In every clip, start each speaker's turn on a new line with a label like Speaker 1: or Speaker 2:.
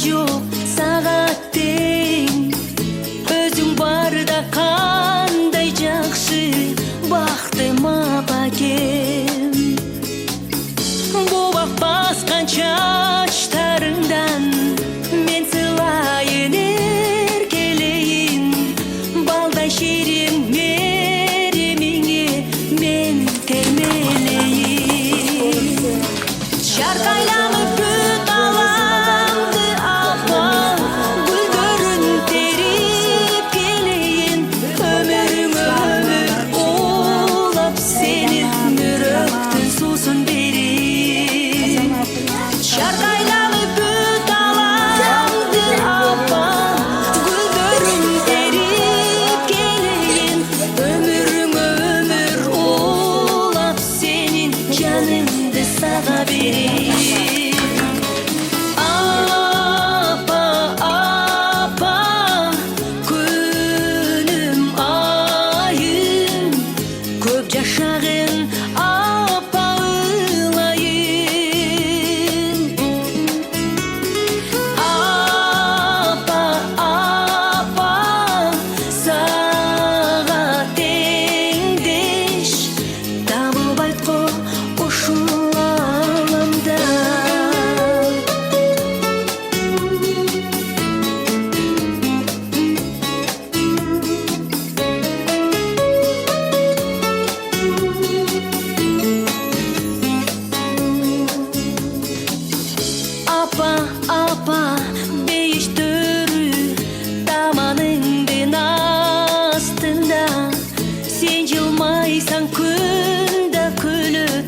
Speaker 1: жоқ сағат тең. Өзің барда қандай жақсы бақтым апакем. Бобақ басқан шаштарыңдан мен сылайын еркелейін. Балдай шерен меремеңе мен термелейін. Шарқайланып күт аламды апа, гүлдерін теріп келейін. Өмірің өмір олап сені мүрөктің сусын берейін. Шарқайланып күт аламды апа, гүлдерін теріп келейін. Өмірің өмір олап сенің жаныңды саға берейін. Апа, апа, күнім айым, көп жашағын апа ылайын. Апа, апа, саға теңдеш табылбайт ко ушул аламда. Апа, апа, бейіш төрі таманыңдың астында. Сен жылмайсаң күнді күліп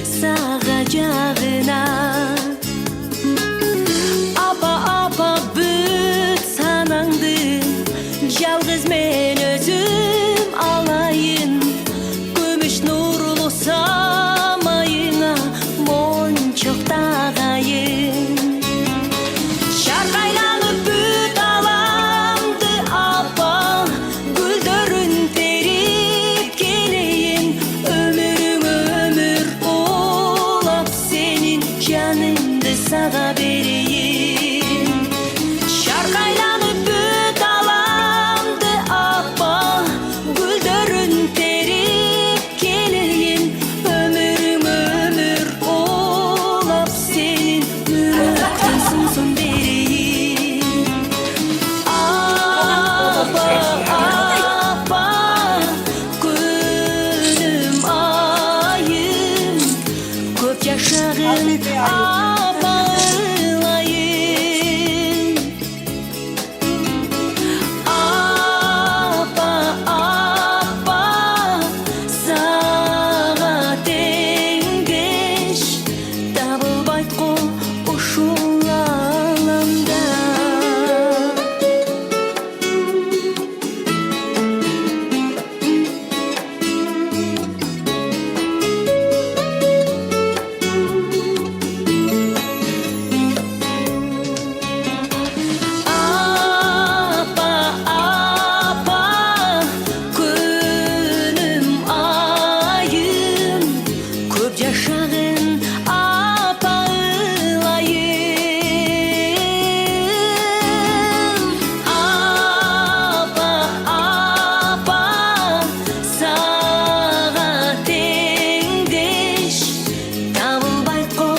Speaker 1: саға жағына. Апа, апа, бүт санаңды жалғыз мен өзім алайын. Көміш нұрлы самайыңа моншақ тағайын. Шарқайланып бүт аламды апа, гүлдерін теріп келейін. Өмірің өмір олап сенің жаныңды саға берейін. Шарқайланып бүт аламды апа, гүлдерін теріп келейін. Өмірің өмір олап сенің мүрөктің сусын берейін. Апа, апа, күнім айым, көп жашағын апа ылайын. Апа, апа, саға теңдеш табылбайт ко ушул аламда. Апа, апа, күнім айым, көп жашағын апа ылайын. Апа, апа, саға теңдеш табылбайт ко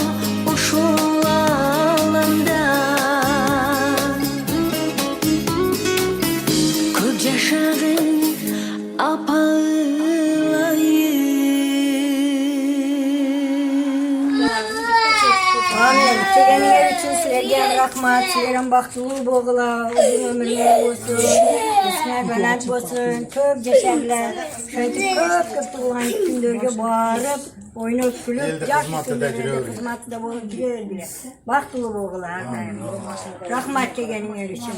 Speaker 1: ушул аламда. Көп жашағын апа ылайын.
Speaker 2: Amin. Kelganinglar uchun sizlarga rahmat. Sizlar baxtli bo'linglar. Uzun umrlar bo'lsin. Rizqlar baland bo'lsin. Ko'p yashanglar. Shunday ko'p tug'ilgan kunlarga borib, o'ynab kulib, yaxshi xizmatida bo'lib yuringlar. Baxtli bo'linglar. Rahmat kelganinglar uchun.